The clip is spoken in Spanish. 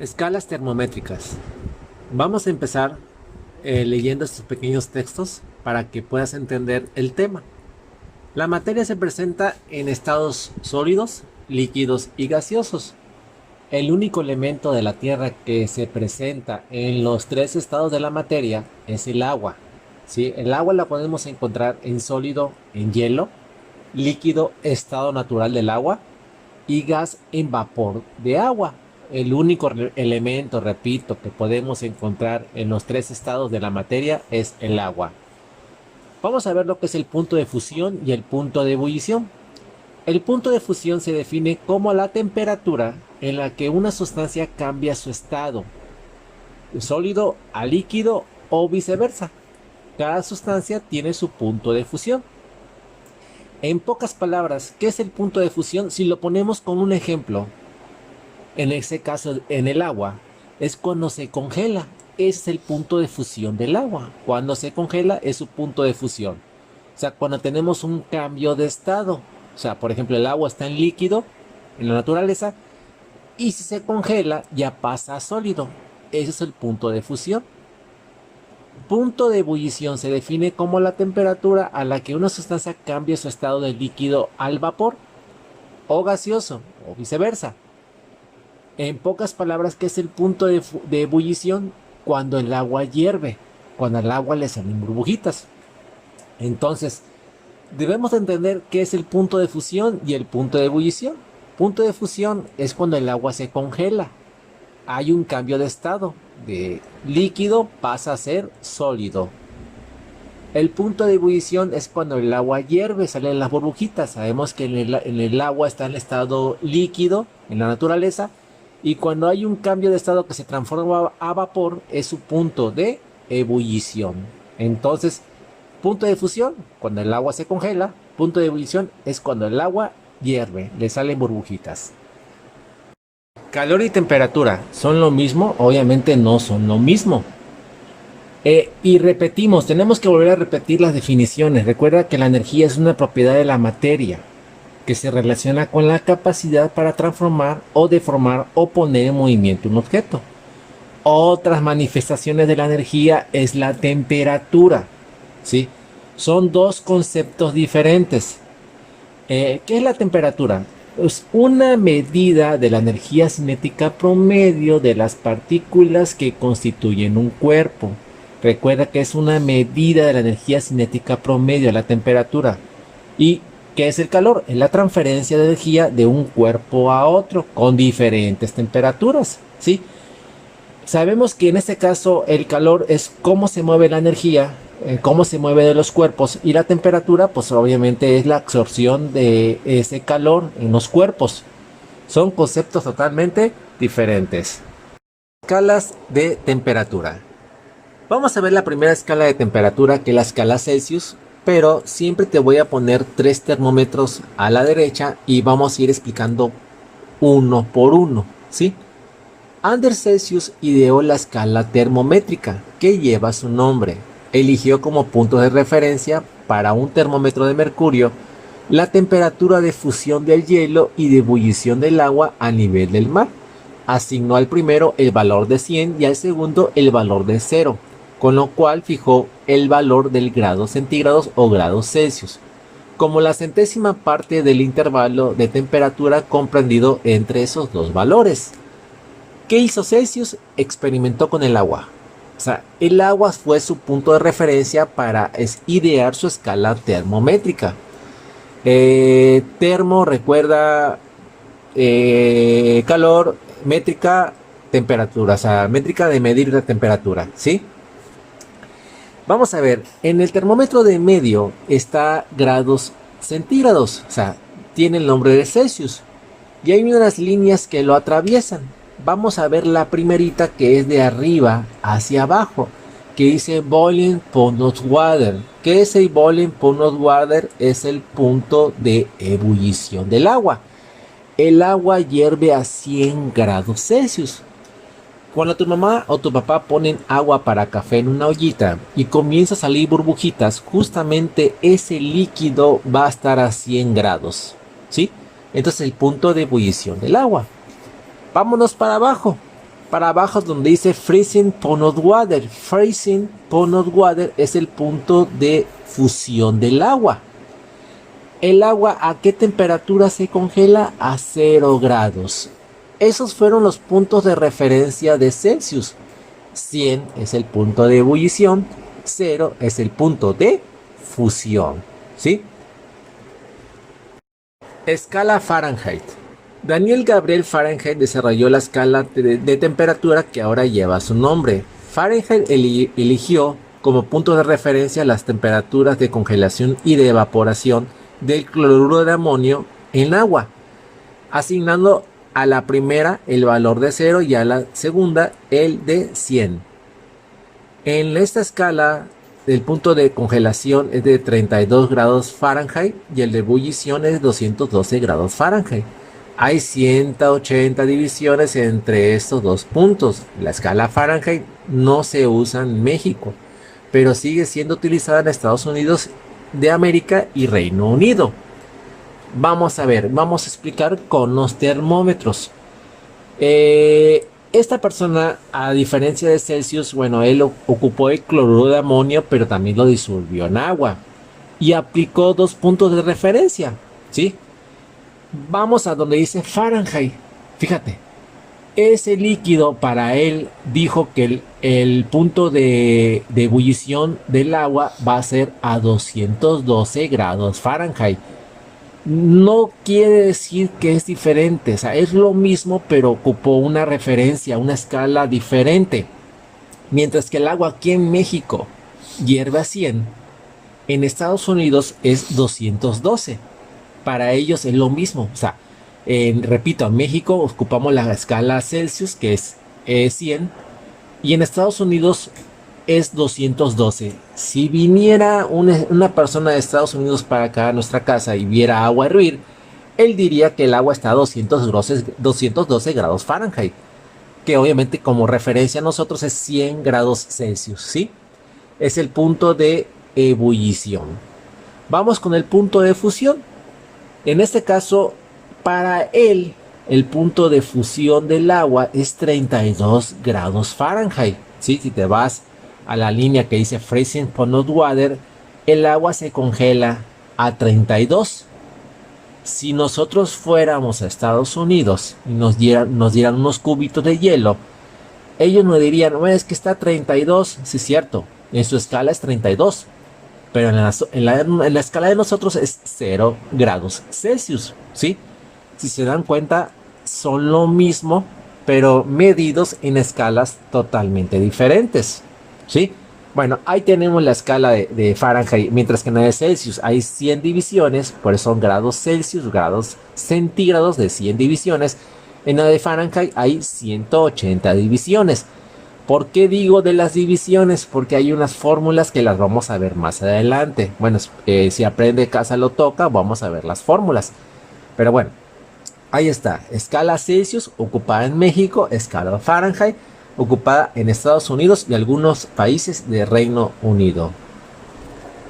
Escalas termométricas. Vamos a empezar leyendo estos pequeños textos para que puedas entender el tema. La materia se presenta en estados sólidos, líquidos y gaseosos. El único elemento de la Tierra que se presenta en los tres estados de la materia es el agua. ¿Sí? El agua la podemos encontrar en sólido, en hielo, líquido, estado natural del agua, y gas en vapor de agua. El único elemento, repito, que podemos encontrar en los tres estados de la materia es el agua. Vamos a ver lo que es el punto de fusión y el punto de ebullición. El punto de fusión se define como la temperatura en la que una sustancia cambia su estado, sólido a líquido o viceversa. Cada sustancia tiene su punto de fusión. En pocas palabras, ¿qué es el punto de fusión? Si lo ponemos con un ejemplo, en ese caso en el agua, es cuando se congela. Ese es el punto de fusión del agua. Cuando se congela es su punto de fusión. O sea, cuando tenemos un cambio de estado. O sea, por ejemplo, el agua está en líquido, en la naturaleza, y si se congela ya pasa a sólido. Ese es el punto de fusión. Punto de ebullición se define como la temperatura a la que una sustancia cambia su estado de líquido al vapor o gaseoso o viceversa. En pocas palabras, ¿qué es el punto de ebullición? Cuando el agua hierve, cuando al agua le salen burbujitas. Entonces, debemos entender qué es el punto de fusión y el punto de ebullición. Punto de fusión es cuando el agua se congela. Hay un cambio de estado. De líquido pasa a ser sólido. El punto de ebullición es cuando el agua hierve, salen las burbujitas. Sabemos que en el agua está en estado líquido, en la naturaleza. Y cuando hay un cambio de estado que se transforma a vapor, es su punto de ebullición. Entonces, punto de fusión, cuando el agua se congela. Punto de ebullición es cuando el agua hierve, le salen burbujitas. Calor y temperatura, ¿son lo mismo? Obviamente no son lo mismo. Y repetimos, tenemos que volver a repetir las definiciones. Recuerda que la energía es una propiedad de la materia que se relaciona con la capacidad para transformar o deformar o poner en movimiento un objeto. Otras manifestaciones de la energía es la temperatura, ¿sí? Son dos conceptos diferentes. ¿Qué es la temperatura? Es una medida de la energía cinética promedio de las partículas que constituyen un cuerpo. Recuerda que es una medida de la energía cinética promedio de la temperatura. ¿Y qué es el calor? Es la transferencia de energía de un cuerpo a otro con diferentes temperaturas, ¿sí? Sabemos que en este caso el calor es cómo se mueve la energía, cómo se mueve de los cuerpos, y la temperatura pues obviamente es la absorción de ese calor en los cuerpos. Son conceptos totalmente diferentes. Escalas de temperatura. Vamos a ver la primera escala de temperatura, que es la escala Celsius, pero siempre te voy a poner 3 termómetros a la derecha y vamos a ir explicando uno por uno, ¿sí? Anders Celsius ideó la escala termométrica, que lleva su nombre. Eligió como punto de referencia para un termómetro de mercurio la temperatura de fusión del hielo y de ebullición del agua a nivel del mar. Asignó al primero el valor de 100 y al segundo el valor de 0, con lo cual fijó el valor del grado centígrados o grados Celsius como la centésima parte del intervalo de temperatura comprendido entre esos dos valores. ¿Qué hizo Celsius? Experimentó con el agua. O sea, el agua fue su punto de referencia para idear su escala termométrica. Termo, recuerda, calor, métrica, temperatura. O sea, métrica de medir la temperatura, ¿sí? Vamos a ver, en el termómetro de medio está grados centígrados. O sea, tiene el nombre de Celsius. Y hay unas líneas que lo atraviesan. Vamos a ver la primerita, que es de arriba hacia abajo, que dice Boiling Point of Water. ¿Qué es el Boiling Point of Water? Es el punto de ebullición del agua. El agua hierve a 100 grados Celsius. Cuando tu mamá o tu papá ponen agua para café en una ollita y comienza a salir burbujitas, justamente ese líquido va a estar a 100 grados, ¿sí? Entonces el punto de ebullición del agua. Vámonos para abajo. Para abajo donde dice freezing point of water. Freezing point of water es el punto de fusión del agua. ¿El agua a qué temperatura se congela? A 0 grados. Esos fueron los puntos de referencia de Celsius. 100 es el punto de ebullición, 0 es el punto de fusión. ¿Sí? Escala Fahrenheit. Daniel Gabriel Fahrenheit desarrolló la escala de temperatura que ahora lleva su nombre. Fahrenheit eligió como punto de referencia las temperaturas de congelación y de evaporación del cloruro de amonio en agua, asignando a la primera el valor de 0 y a la segunda el de 100. En esta escala, el punto de congelación es de 32 grados Fahrenheit y el de ebullición es 212 grados Fahrenheit. Hay 180 divisiones entre estos dos puntos. La escala Fahrenheit no se usa en México, pero sigue siendo utilizada en Estados Unidos de América y Reino Unido. Vamos a ver, vamos a explicar con los termómetros. Esta persona, a diferencia de Celsius, bueno, él ocupó el cloruro de amonio, pero también lo disolvió en agua y aplicó dos puntos de referencia, ¿sí? Vamos a donde dice Fahrenheit. Fíjate, ese líquido para él dijo que el punto de ebullición del agua va a ser a 212 grados Fahrenheit. No quiere decir que es diferente, o sea, es lo mismo, pero ocupó una referencia, una escala diferente. Mientras que el agua aquí en México hierve a 100, en Estados Unidos es 212. Para ellos es lo mismo, o sea, repito, en México ocupamos la escala Celsius, que es 100, y en Estados Unidos es 212. Si viniera una persona de Estados Unidos para acá a nuestra casa y viera agua hervir, él diría que el agua está a 212 grados Fahrenheit, que obviamente como referencia a nosotros es 100 grados Celsius, ¿sí? Es el punto de ebullición. Vamos con el punto de fusión. En este caso, para él, el punto de fusión del agua es 32 grados Fahrenheit, ¿sí? Si te vas a la línea que dice freezing point of water, el agua se congela a 32. Si nosotros fuéramos a Estados Unidos y nos dieran unos cubitos de hielo, ellos nos dirían, no, es que está a 32, sí es cierto, en su escala es 32, pero en la escala de nosotros es 0 grados Celsius, ¿sí? Si se dan cuenta, son lo mismo, pero medidos en escalas totalmente diferentes, ¿sí? Bueno, ahí tenemos la escala de Fahrenheit, mientras que en la de Celsius hay 100 divisiones, por eso son grados Celsius, grados centígrados de 100 divisiones. En la de Fahrenheit hay 180 divisiones. ¿Por qué digo de las divisiones? Porque hay unas fórmulas que las vamos a ver más adelante. Bueno, si aprende casa lo toca, vamos a ver las fórmulas. Pero bueno, ahí está, escala Celsius ocupada en México, escala Fahrenheit ocupada en Estados Unidos y algunos países de Reino Unido.